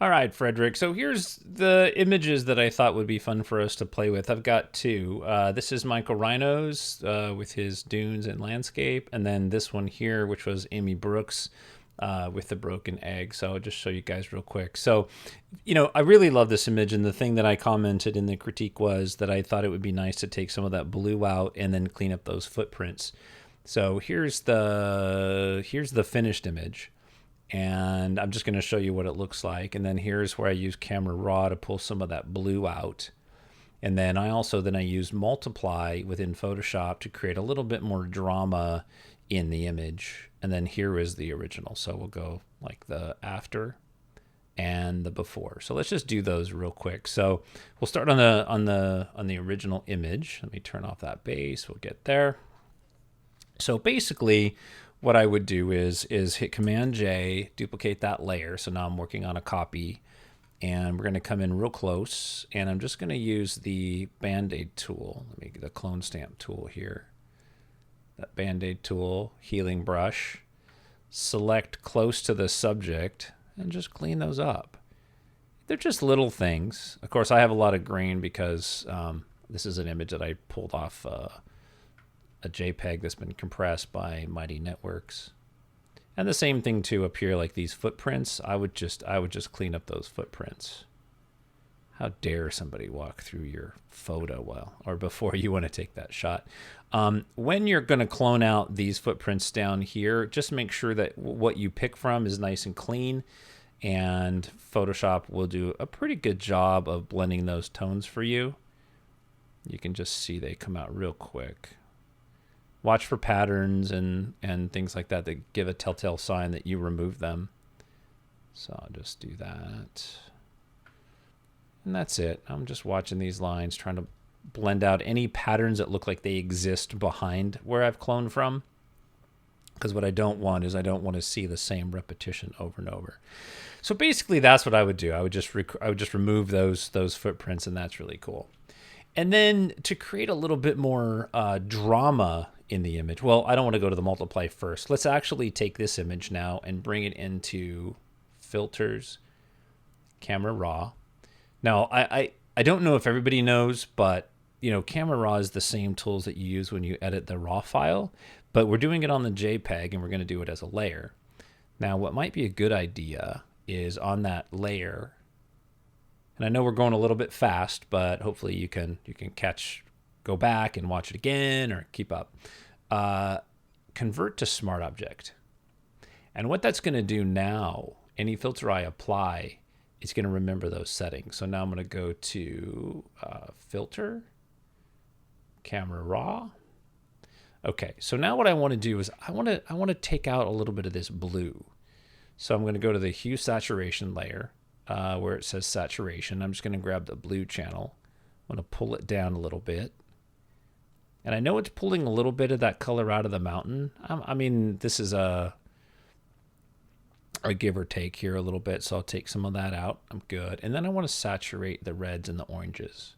All right, Frederick. So here's the images that I thought would be fun for us to play with. I've got two. This is Michael Rhinos with his dunes and landscape. And then this one here, which was Amy Brooks with the broken egg. So I'll just show you guys real quick. So, I really love this image. And the thing that I commented in the critique was that I thought it would be nice to take some of that blue out and then clean up those footprints. So here's the finished image. And I'm just going to show you what it looks like. And then here's where I use camera raw to pull some of that blue out. And then I use multiply within Photoshop to create a little bit more drama in the image. And then here is the original. So we'll go like the after and the before. So let's just do those real quick. So we'll start on the original image. Let me turn off that base. We'll get there. So basically, what I would do is hit Command J, duplicate that layer. So now I'm working on a copy, and we're going to come in real close, and I'm just going to use the Band-Aid tool. Let me get the clone stamp tool here. That Band-Aid tool, healing brush, select close to the subject, and just clean those up. They're just little things. Of course, I have a lot of grain because this is an image that I pulled off a JPEG that's been compressed by Mighty Networks. And the same thing too up here, like these footprints. I would just clean up those footprints. How dare somebody walk through your photo or before you want to take that shot. When you're going to clone out these footprints down here, just make sure that what you pick from is nice and clean, and Photoshop will do a pretty good job of blending those tones for you. You can just see they come out real quick. Watch for patterns and things like that that give a telltale sign that you removed them. So I'll just do that. And that's it. I'm just watching these lines, trying to blend out any patterns that look like they exist behind where I've cloned from. Because what I don't want is I don't want to see the same repetition over and over. So basically that's what I would do. I would just remove those footprints, and that's really cool. And then to create a little bit more drama in the image, well, I don't want to go to the multiply first. Let's actually take this image now and bring it into filters, camera raw. Now, I don't know if everybody knows, but camera raw is the same tools that you use when you edit the raw file, but we're doing it on the JPEG and we're going to do it as a layer. Now, what might be a good idea is on that layer, and I know we're going a little bit fast, but hopefully you can go back and watch it again or keep up. Convert to Smart Object. And what that's going to do now, any filter I apply, it's going to remember those settings. So now I'm going to go to filter, camera raw. Okay, so now what I want to do is I want to take out a little bit of this blue. So I'm going to go to the hue saturation layer. Where it says saturation. I'm just going to grab the blue channel. I'm going to pull it down a little bit. And I know it's pulling a little bit of that color out of the mountain. I mean, this is a give or take here a little bit, so I'll take some of that out. I'm good. And then I want to saturate the reds and the oranges.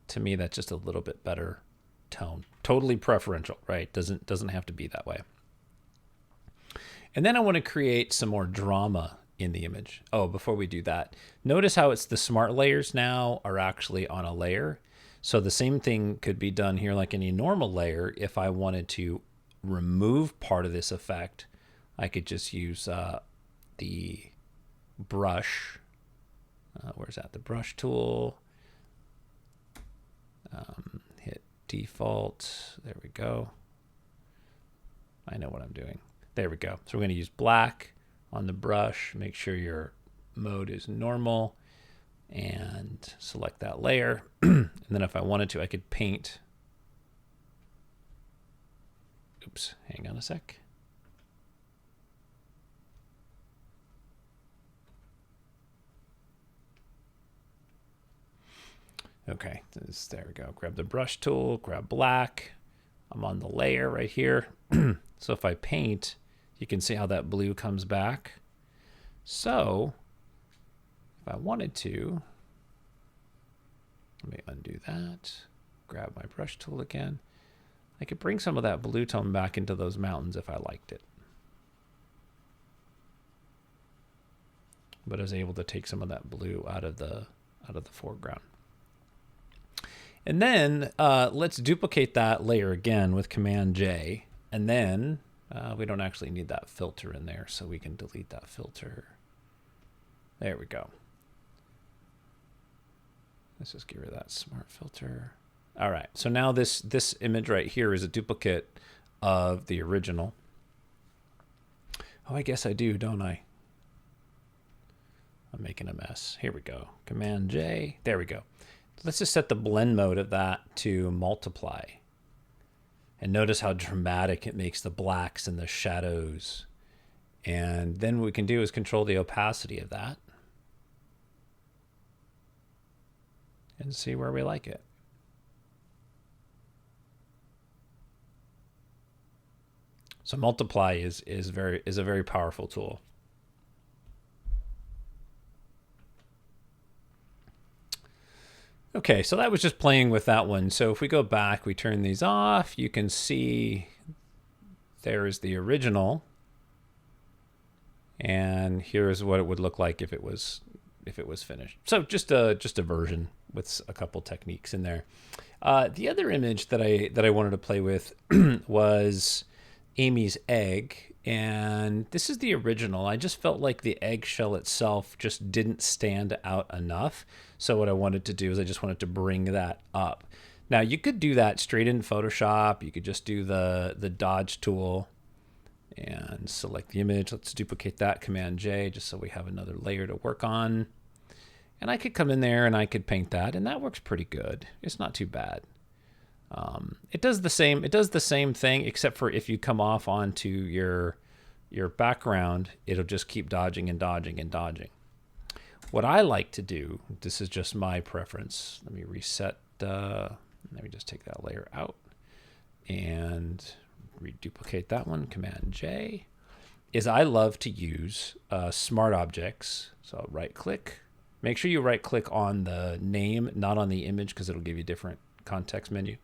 To me, that's just a little bit better tone. Totally preferential, right? Doesn't have to be that way. And then I want to create some more drama in the image. Oh, before we do that, notice how it's the smart layers now are actually on a layer. So the same thing could be done here like any normal layer. If I wanted to remove part of this effect, I could just use the brush. Where's that? The brush tool. Hit default. There we go. I know what I'm doing. There we go. So we're going to use black on the brush. Make sure your mode is normal and select that layer. And then if I wanted to, I could paint. Oops, hang on a sec. Okay, there we go. Grab the brush tool, grab black. I'm on the layer right here. So if I paint, you can see how that blue comes back. So if I wanted to, let me undo that, grab my brush tool again. I could bring some of that blue tone back into those mountains if I liked it. but I was able to take some of that blue out of the foreground. And then let's duplicate that layer again with Command J, and then we don't actually need that filter in there, so we can delete that filter. There we go. Let's just get rid of that smart filter. All right, so now this image right here is a duplicate of the original. Oh, I guess I do, don't I? I'm making a mess. Here we go. Command J. There we go. Let's just set the blend mode of that to multiply. And notice how dramatic it makes the blacks and the shadows. And then what we can do is control the opacity of that. And see where we like it. So multiply is a very powerful tool. Okay, so that was just playing with that one. So if we go back, we turn these off, you can see there is the original. And here's what it would look like if it was finished. So just a version with a couple techniques in there. The other image that I wanted to play with was Amy's egg. And this is the original. I just felt like the eggshell itself just didn't stand out enough. So what I wanted to do is I just wanted to bring that up. Now you could do that straight in Photoshop. You could just do the dodge tool and select the image. Let's duplicate that, Command J, just so we have another layer to work on. And I could come in there and I could paint that, and that works pretty good. It's not too bad. It does the same. It does the same thing, except for if you come off onto your background, it'll just keep dodging and dodging and dodging. What I like to do, this is just my preference. Let me reset. Let me just take that layer out and reduplicate that one. Command J. Is I love to use smart objects. So I'll right click. Make sure you right click on the name, not on the image, because it'll give you different context menu.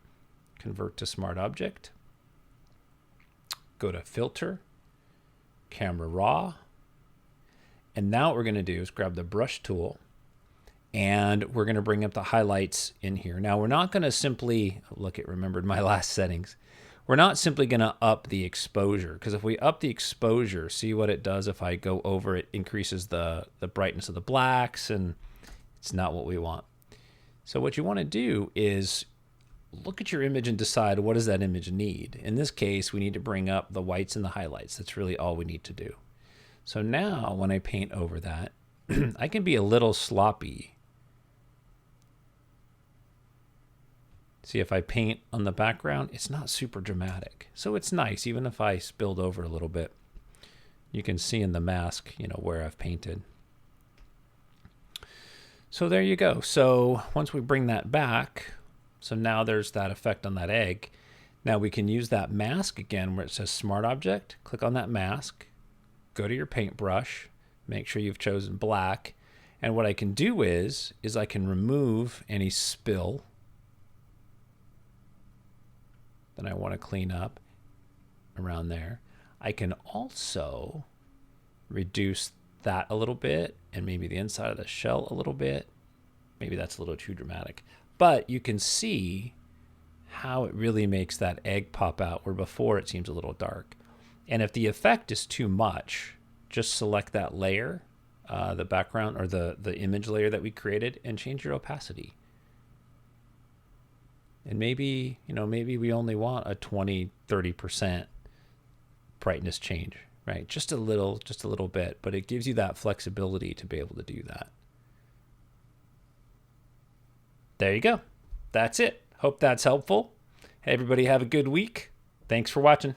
Convert to smart object. Go to filter, camera raw. And now what we're going to do is grab the brush tool and we're going to bring up the highlights in here. Now we're not going to simply, look, it remembered my last settings. We're not simply going to up the exposure, because if we up the exposure, see what it does if I go over, it increases the brightness of the blacks, and it's not what we want. So what you want to do is look at your image and decide, what does that image need? In this case, we need to bring up the whites and the highlights. That's really all we need to do. So now when I paint over that, I can be a little sloppy. See, if I paint on the background, it's not super dramatic. So it's nice, even if I spilled over a little bit. You can see in the mask, where I've painted. So there you go. So once we bring that back, so now there's that effect on that egg. Now we can use that mask again where it says Smart Object. Click on that mask. Go to your paintbrush. Make sure you've chosen black. And what I can do is I can remove any spill that I want to clean up around there. I can also reduce that a little bit and maybe the inside of the shell a little bit. Maybe that's a little too dramatic. But you can see how it really makes that egg pop out, where before it seems a little dark. And if the effect is too much, just select that layer, the background or the image layer that we created, and change your opacity. And maybe, maybe we only want a 20-30% brightness change, right? Just a little bit, but it gives you that flexibility to be able to do that. There you go. That's it. Hope that's helpful. Hey, everybody, have a good week. Thanks for watching.